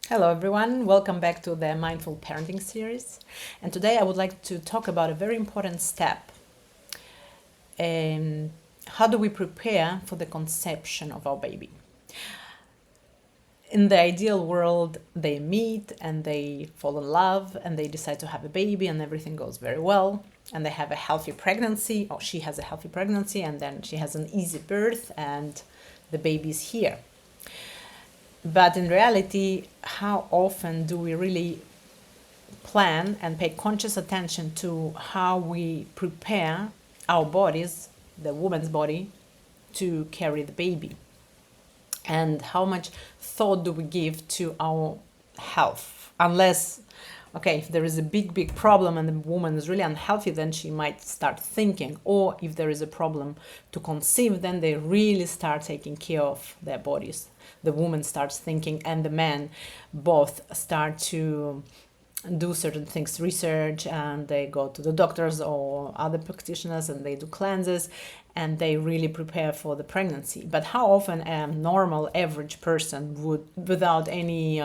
Hello everyone, welcome back to the Mindful Parenting series. And today I would like to talk about a very important step. How do we prepare for the conception of our baby? In the ideal world, they meet and they fall in love and they decide to have a baby and everything goes very well. And they have a healthy pregnancy, or she has a healthy pregnancy, and then she has an easy birth and the baby's here. But in reality, how often do we really plan and pay conscious attention to how we prepare our bodies, the woman's body, to carry the baby? And how much thought do we give to our health? Unless, okay, if there is a big problem and the woman is really unhealthy, then she might start thinking. Or if there is a problem to conceive, then they really start taking care of their bodies. The woman starts thinking and the man both start to do certain things, research, and they go to the doctors or other practitioners and they do cleanses and they really prepare for the pregnancy. But how often a normal average person would, without any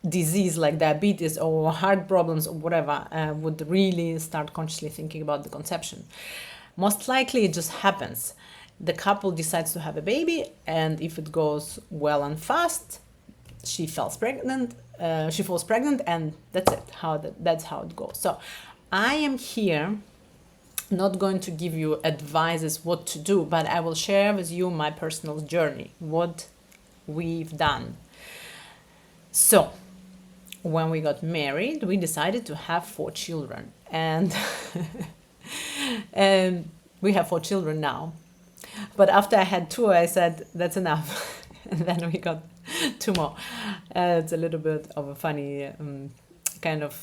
disease like diabetes or heart problems or whatever, would really start consciously thinking about the conception? Most likely it just happens. The couple decides to have a baby, and if it goes well and fast, she falls pregnant, and that's it. That's how it goes. So I am here not going to give you advices what to do, but I will share with you my personal journey, what we've done. So when we got married, we decided to have 4 children, and and we have 4 children now. But after I had 2, I said that's enough, and then we got 2 more. It's a little bit of a funny kind of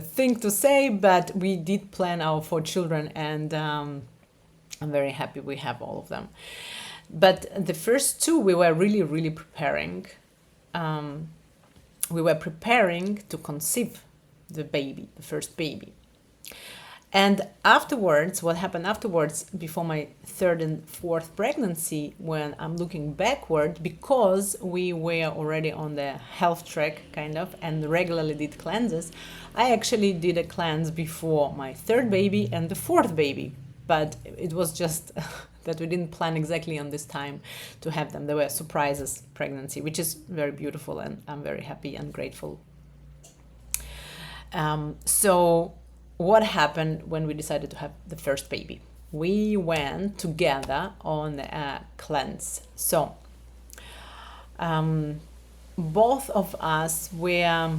thing to say, but we did plan our 4 children, and I'm very happy we have all of them. But the first 2, we were really preparing. We were preparing to conceive the baby, the first baby. And afterwards, what happened afterwards, before my 3rd and 4th pregnancy, when I'm looking backward, because we were already on the health track, kind of, and regularly did cleanses, I actually did a cleanse before my 3rd baby and the 4th baby. But it was just that we didn't plan exactly on this time to have them. There were surprises pregnancy, which is very beautiful, and I'm very happy and grateful. So what happened when we decided to have the first baby? We went together on a cleanse. So both of us were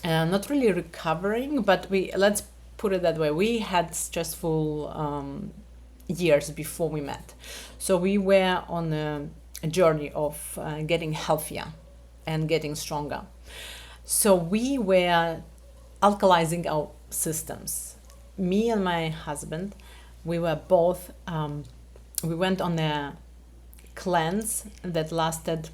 not really recovering, but let's put it that way, we had stressful years before we met. So we were on a journey of getting healthier and getting stronger. So we were alkalizing our systems. Me and my husband, we were both, we went on a cleanse that lasted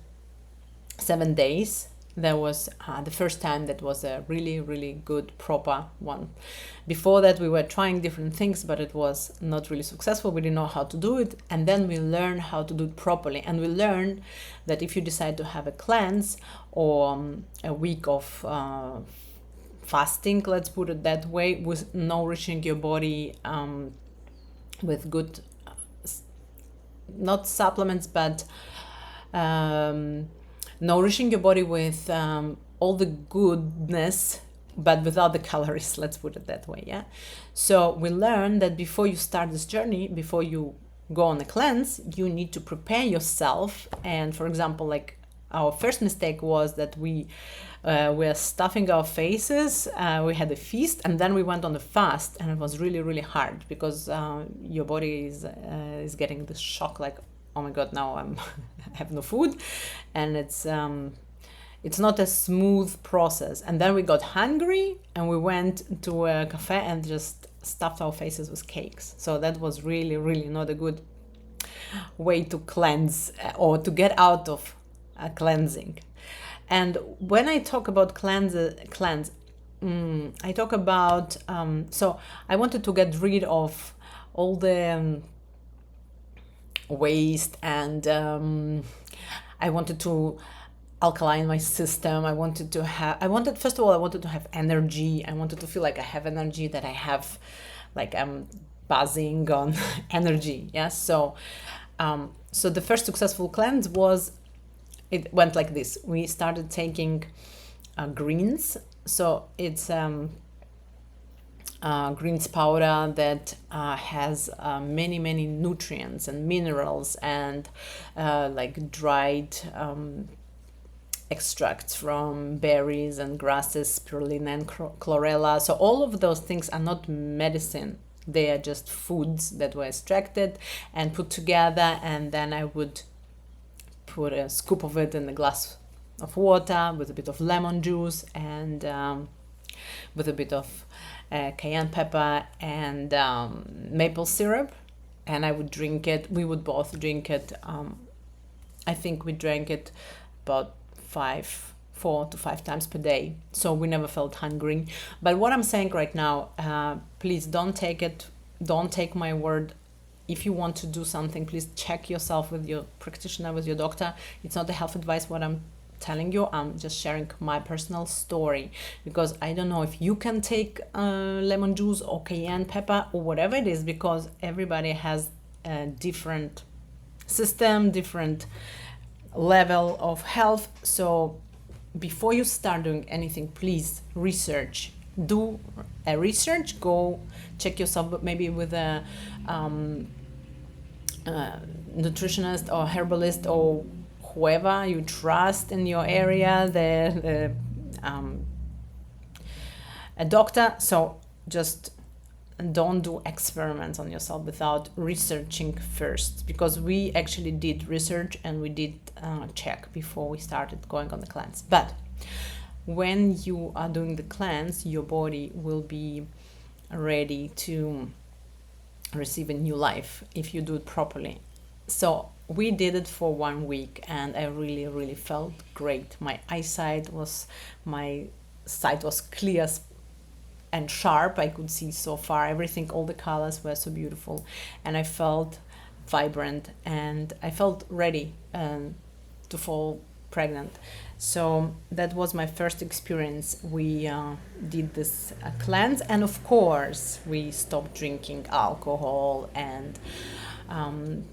7 days. That was the first time that was a really good, proper one. Before that, we were trying different things, but it was not really successful. We didn't know how to do it. And then we learned how to do it properly. And we learned that if you decide to have a cleanse or a week of fasting, let's put it that way, with nourishing your body with good, not supplements, but nourishing your body with all the goodness, but without the calories, let's put it that way, yeah? So we learned that before you start this journey, before you go on a cleanse, you need to prepare yourself. And for example, like our first mistake was that we were stuffing our faces, we had a feast, and then we went on a fast, and it was really hard because your body is getting this shock, like, oh my god, now I have no food, and it's not a smooth process. And then we got hungry and we went to a cafe and just stuffed our faces with cakes. So that was really not a good way to cleanse or to get out of cleansing. And when I talk about cleanse, I talk about so I wanted to get rid of all the waste, and I wanted to alkaline my system. First of all, I wanted to have energy. I wanted to feel like I have energy, that I have, like I'm buzzing on energy. Yeah. So the first successful cleanse it went like this. We started taking greens. So it's greens powder that has many nutrients and minerals, and like dried extracts from berries and grasses, spirulina and chlorella. So all of those things are not medicine. They are just foods that were extracted and put together, and then I would put a scoop of it in a glass of water with a bit of lemon juice and with a bit of cayenne pepper and maple syrup, and I would drink it. We would both drink it. I think we drank it about 4 to 5 times per day, so we never felt hungry. But what I'm saying right now, please don't take my word. If you want to do something, please check yourself with your practitioner, with your doctor. It's not a health advice what I'm telling you. I'm just sharing my personal story, because I don't know if you can take lemon juice or cayenne pepper or whatever it is, because everybody has a different system, different level of health. So before you start doing anything, please research. Do a research. Go check yourself, maybe with a nutritionist or herbalist or whoever you trust in your area, a doctor. So just don't do experiments on yourself without researching first, because we actually did research and we did check before we started going on the cleanse. But when you are doing the cleanse, your body will be ready to receive a new life if you do it properly. So we did it for 1 week, and I really felt great. My sight was clear and sharp. I could see so far everything. All the colors were so beautiful, and I felt vibrant, and I felt ready to fall pregnant. So that was my first experience. We did this cleanse, and of course we stopped drinking alcohol, and I'm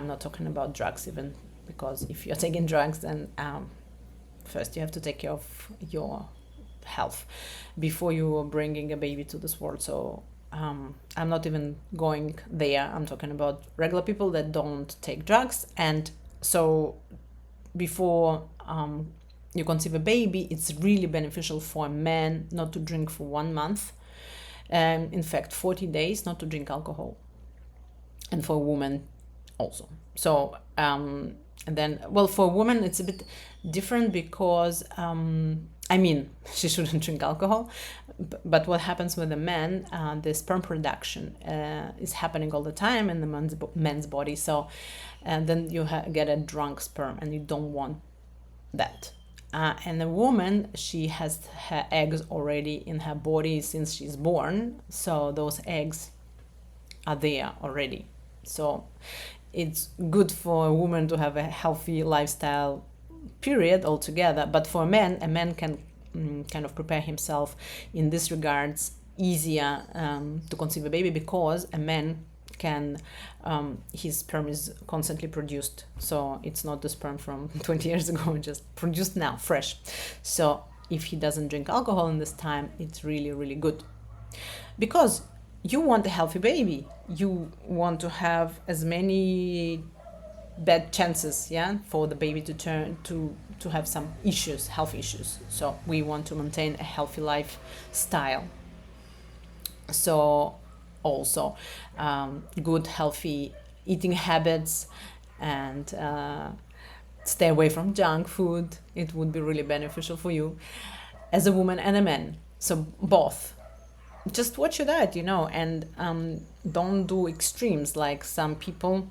not talking about drugs even, because if you're taking drugs, then first you have to take care of your health before you are bringing a baby to this world. So I'm not even going there. I'm talking about regular people that don't take drugs. And so before you conceive a baby, it's really beneficial for a man not to drink for 1 month, in fact 40 days not to drink alcohol, and for a woman also. So and then, well, for a woman it's a bit different, because she shouldn't drink alcohol, but what happens with a man, the sperm production is happening all the time in the man's body. So and then you get a drunk sperm, and you don't want that. And a woman, she has her eggs already in her body since she's born, so those eggs are there already. So it's good for a woman to have a healthy lifestyle, period, altogether. But for a man can kind of prepare himself in this regards easier to conceive a baby, because a man can his sperm is constantly produced, so it's not the sperm from 20 years ago, just produced now, fresh. So if he doesn't drink alcohol in this time, it's really good, because you want a healthy baby. You want to have as many bad chances, for the baby to turn to have some issues, health issues. So we want to maintain a healthy lifestyle. So also good healthy eating habits, and stay away from junk food. It would be really beneficial for you as a woman and a man. So both. Just watch your diet, and don't do extremes like some people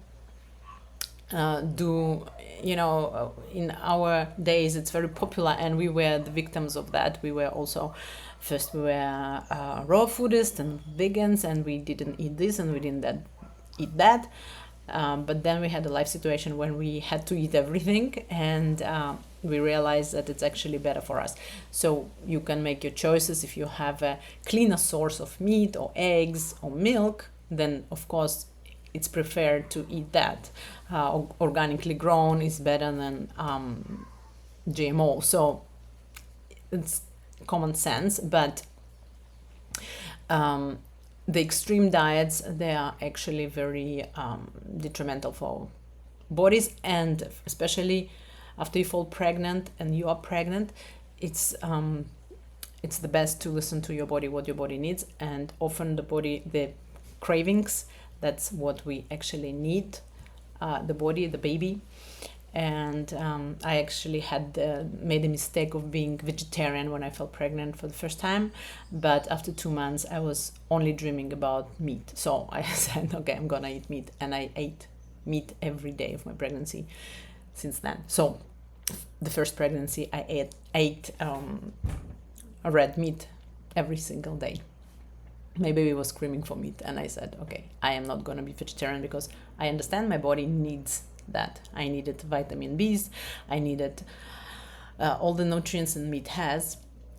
do. In our days it's very popular, and we were the victims of that. We were also, first we were raw foodists and vegans, and we didn't eat this and we didn't eat that, but then we had a life situation when we had to eat everything, and we realize that it's actually better for us. So you can make your choices. If you have a cleaner source of meat or eggs or milk, then of course it's preferred to eat that. Organically grown is better than GMO. So it's common sense, but the extreme diets, they are actually very detrimental for bodies, and especially after you fall pregnant and you are pregnant, it's the best to listen to your body, what your body needs. And often the cravings, that's what we actually need, the body, the baby. And I actually had made a mistake of being vegetarian when I fell pregnant for the first time, but after 2 months I was only dreaming about meat. So I said, okay, I'm gonna eat meat, and I ate meat every day of my pregnancy since then. So the first pregnancy I ate a red meat every single day. My baby was screaming for meat, and I said, okay, I am not gonna be vegetarian, because I understand my body needs that. I needed vitamin B's, I needed all the nutrients that meat has.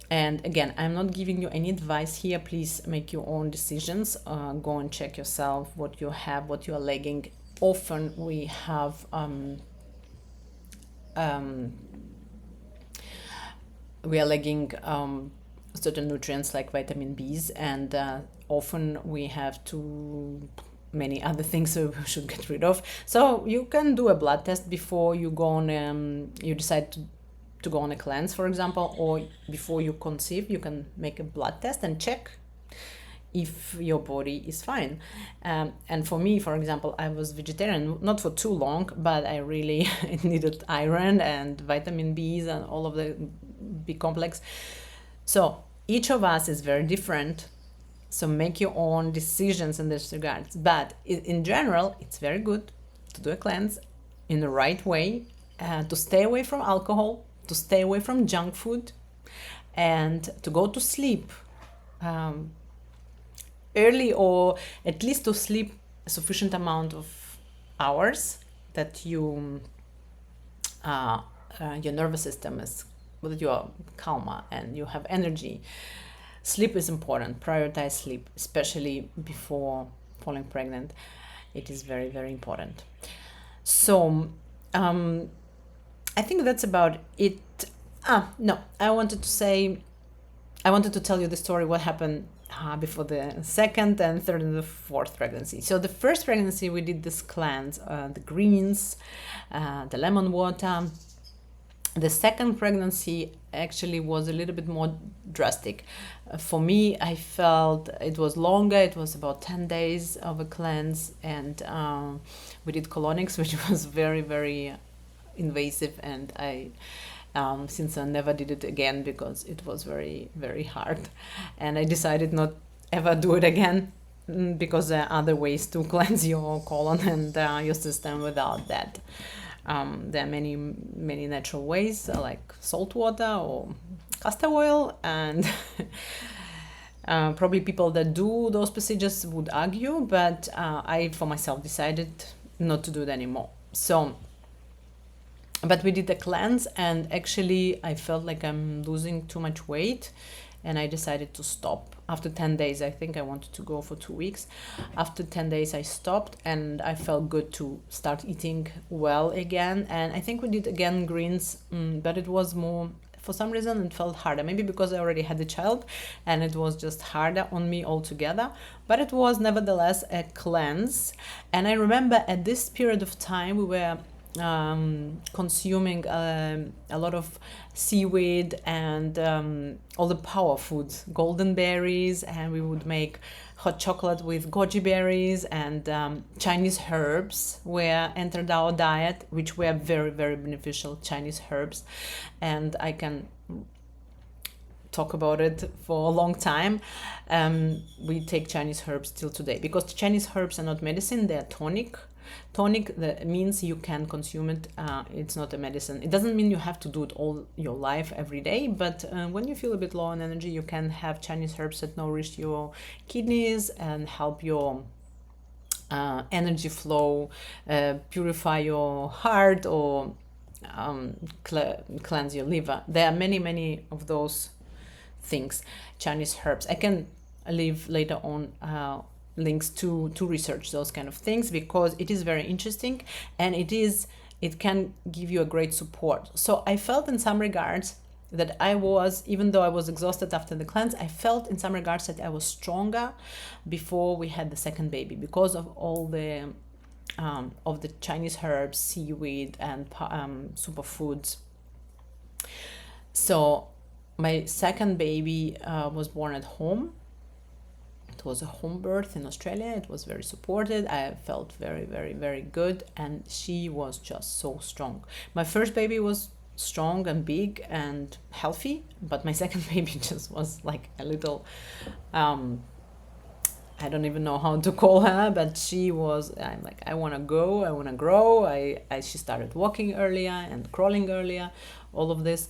And again, I'm not giving you any advice here. Please make your own decisions. Go and check yourself what you have, what you are lacking. Often we have we are lacking certain nutrients like vitamin B's, and often we have many other things we should get rid of. So you can do a blood test before you go on you decide to go on a cleanse, for example, or before you conceive, you can make a blood test and check if your body is fine. And for me, for example, I was vegetarian not for too long, but I really needed iron and vitamin B's and all of the B complex. So each of us is very different. So make your own decisions in this regard. But in general, it's very good to do a cleanse in the right way, to stay away from alcohol, to stay away from junk food, and to go to sleep early, or at least to sleep a sufficient amount of hours that your nervous system is, that you are calmer and you have energy. Sleep is important. Prioritize sleep, especially before falling pregnant. It is very, very important. So I think that's about it. No, I wanted to tell you the story, what happened before the second and third and the fourth pregnancy. So the first pregnancy, we did this cleanse, the greens, the lemon water. The second pregnancy actually was a little bit more drastic. For me, I felt it was longer. It was about 10 days of a cleanse, and we did colonics, which was very, very invasive, and since I never did it again because it was very, very hard, and I decided not ever do it again, because there are other ways to cleanse your colon and your system without that. There are many, many natural ways, like salt water or castor oil, and probably people that do those procedures would argue, but I for myself decided not to do it anymore. So but we did the cleanse, and actually I felt like I'm losing too much weight, and I decided to stop. After 10 days, I think I wanted to go for 2 weeks. After 10 days, I stopped, and I felt good to start eating well again. And I think we did again greens, but it was more, for some reason, it felt harder. Maybe because I already had a child, and it was just harder on me altogether. But it was nevertheless a cleanse. And I remember at this period of time, we were consuming a lot of seaweed and all the power foods, golden berries, and we would make hot chocolate with goji berries, and Chinese herbs were entered our diet, which were very, very beneficial, Chinese herbs. And I can talk about it for a long time. We take Chinese herbs till today, because Chinese herbs are not medicine, they're tonic. Tonic, that means you can consume it. It's not a medicine. It doesn't mean you have to do it all your life every day, but when you feel a bit low on energy, you can have Chinese herbs that nourish your kidneys and help your energy flow, purify your heart, or cleanse your liver. There are many of those things. Chinese herbs. I can leave later on links to research those kind of things, because it is very interesting, and it can give you a great support. So I felt in some regards that I was, even though I was exhausted after the cleanse, I felt in some regards that I was stronger before we had the second baby, because of all the Chinese herbs, seaweed, and superfoods. So my second baby was born at home. It was a home birth in Australia. It was very supported. I felt very, very, very good, and she was just so strong. My first baby was strong and big and healthy, but my second baby just was like a little I don't even know how to call her, but she was, I'm like, I want to go, I want to grow. She started walking earlier and crawling earlier, all of this.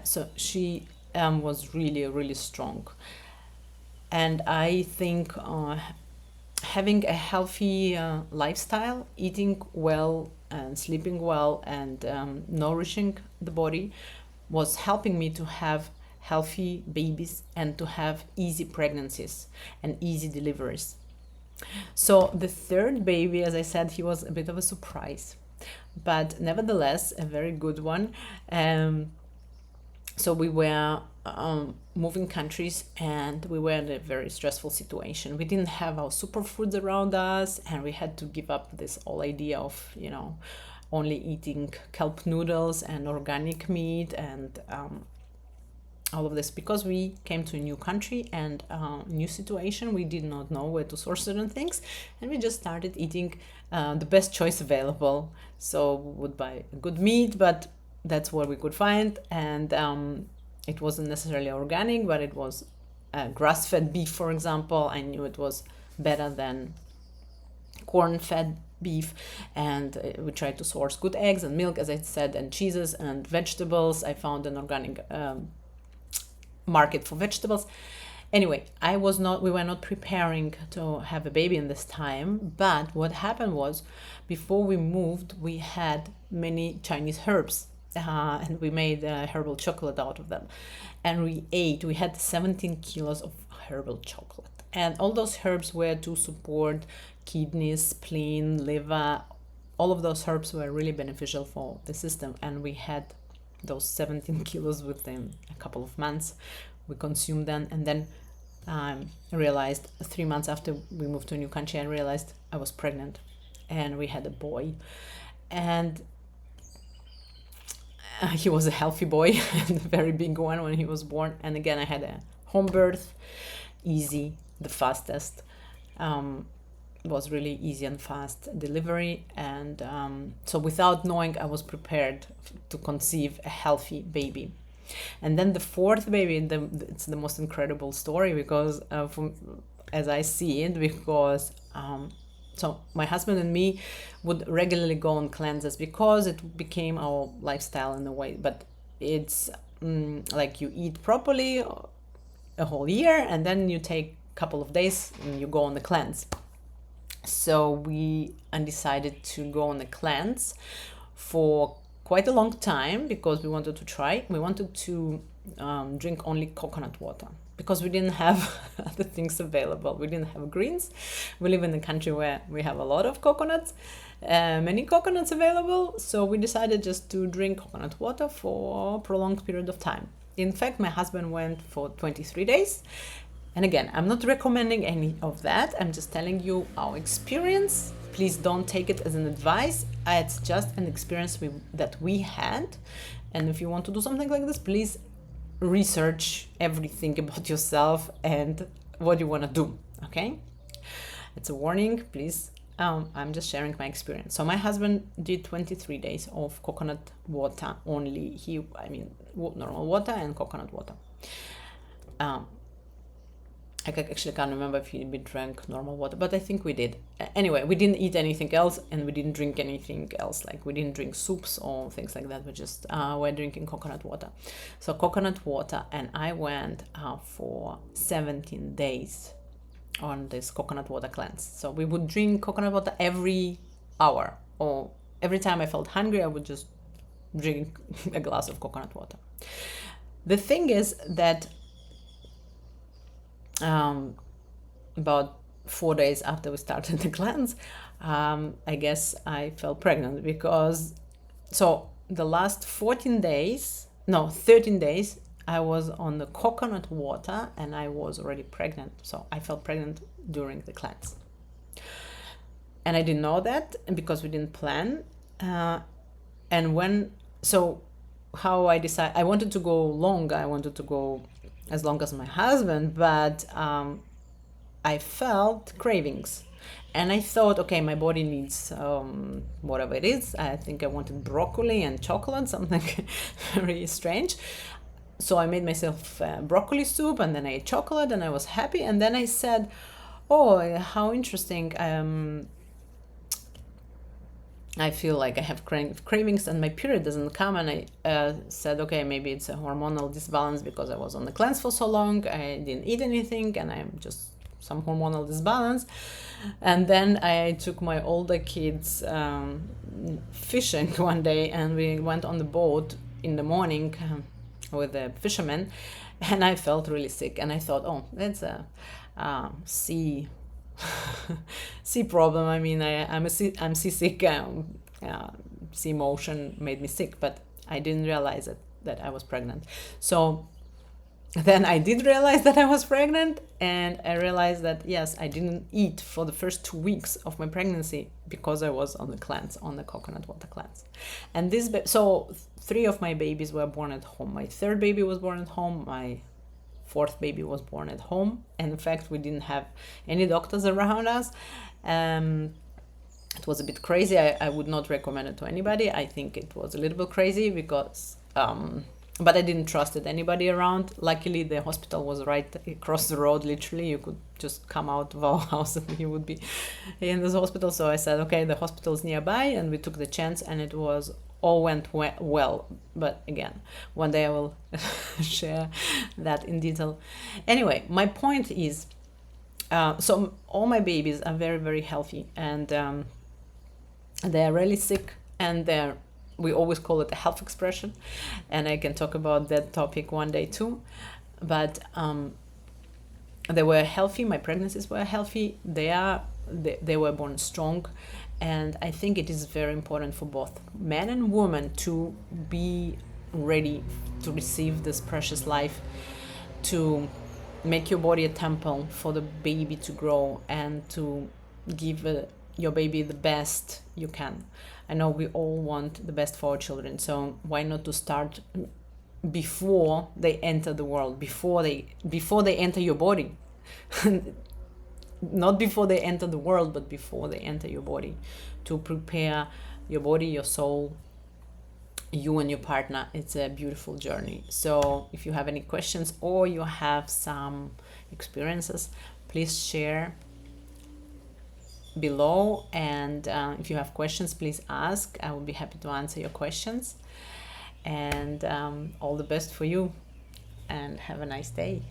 So she was really, really strong. And I think having a healthy lifestyle, eating well and sleeping well, and nourishing the body was helping me to have healthy babies and to have easy pregnancies and easy deliveries. So the third baby, as I said, he was a bit of a surprise, but nevertheless a very good one. So we were moving countries, and we were in a very stressful situation. We didn't have our superfoods around us, and we had to give up this whole idea of, only eating kelp noodles and organic meat and all of this, because we came to a new country and new situation. We did not know where to source certain things, and we just started eating the best choice available. So we would buy good meat, but that's what we could find, and it wasn't necessarily organic, but it was grass-fed beef, for example. I knew it was better than corn-fed beef, and we tried to source good eggs and milk, as I said, and cheeses and vegetables. I found an organic market for vegetables. Anyway, we were not preparing to have a baby in this time, but what happened was, before we moved, we had many Chinese herbs, and we made herbal chocolate out of them, and we had 17 kilos of herbal chocolate, and all those herbs were to support kidneys, spleen, liver. All of those herbs were really beneficial for the system, and we had those 17 kilos within a couple of months. We consumed them, and then I realized 3 months after we moved to a new country, I realized I was pregnant, and we had a boy, and he was a healthy boy and a very big one when he was born. And again, I had a home birth, easy, the fastest. Was really easy and fast delivery, and so without knowing, I was prepared to conceive a healthy baby. And then the fourth baby, it's the most incredible story, because as I see it, because so my husband and me would regularly go on cleanses, because it became our lifestyle in a way. But it's like you eat properly a whole year, and then you take a couple of days and you go on the cleanse. So we decided to go on a cleanse for quite a long time, because we wanted to try. We wanted to drink only coconut water, because we didn't have other things available. We didn't have greens. We live in a country where we have a lot of coconuts, many coconuts available. So we decided just to drink coconut water for a prolonged period of time. In fact, my husband went for 23 days. And again, I'm not recommending any of that. I'm just telling you our experience. Please don't take it as an advice. It's just an experience that we had. And if you want to do something like this, please research everything about yourself and what you want to do, okay? It's a warning, please. I'm just sharing my experience. So my husband did 23 days of coconut water only. Normal water and coconut water. I actually can't remember if we drank normal water, but I think we did. Anyway, we didn't eat anything else, and we didn't drink anything else. Like, we didn't drink soups or things like that. We just were drinking coconut water. So coconut water, and I went for 17 days on this coconut water cleanse. So we would drink coconut water every hour, or every time I felt hungry, I would just drink a glass of coconut water. The thing is that about 4 days after we started the cleanse, I guess I fell pregnant because, so the last 13 days, I was on the coconut water and I was already pregnant. So I felt pregnant during the cleanse. And I didn't know that because we didn't plan. How I decided, I wanted to go longer. I wanted to go as long as my husband, but I felt cravings. And I thought, okay, my body needs whatever it is. I think I wanted broccoli and chocolate, something very strange. So I made myself broccoli soup, and then I ate chocolate, and I was happy. And then I said, oh, how interesting. I feel like I have cravings and my period doesn't come. And I said, okay, maybe it's a hormonal disbalance because I was on the cleanse for so long. I didn't eat anything and I'm just some hormonal disbalance. And then I took my older kids fishing one day, and we went on the boat in the morning with the fishermen, and I felt really sick. And I thought, oh, that's a sea problem. I mean, I'm seasick. Sea motion made me sick, but I didn't realize that I was pregnant. So then I did realize that I was pregnant, and I realized that yes, I didn't eat for the first 2 weeks of my pregnancy because I was on the cleanse, on the coconut water cleanse. And so 3 of my babies were born at home. My 3rd baby was born at home. My 4th baby was born at home. And in fact, we didn't have any doctors around us. It was a bit crazy. I would not recommend it to anybody. I think it was a little bit crazy because, but I didn't trust it anybody around. Luckily, the hospital was right across the road. Literally, you could just come out of our house and you would be in this hospital. So I said, okay, the hospital's nearby, and we took the chance, and it was all went well. But again, one day I will share that in detail. Anyway, my point is, so all my babies are very, very healthy, and they're really sick, and we always call it a health expression, and I can talk about that topic one day too. But they were healthy. My pregnancies were healthy. They were born strong. And I think it is very important for both men and women to be ready to receive this precious life, to make your body a temple for the baby to grow, and to give your baby the best you can. I know we all want the best for our children, so why not to start before they enter the world, before they enter your body. Not before they enter the world, but before they enter your body, to prepare your body, your soul, you and your partner. It's a beautiful journey. So if you have any questions or you have some experiences, please share below. And if you have questions, please ask. I will be happy to answer your questions. And all the best for you, and have a nice day.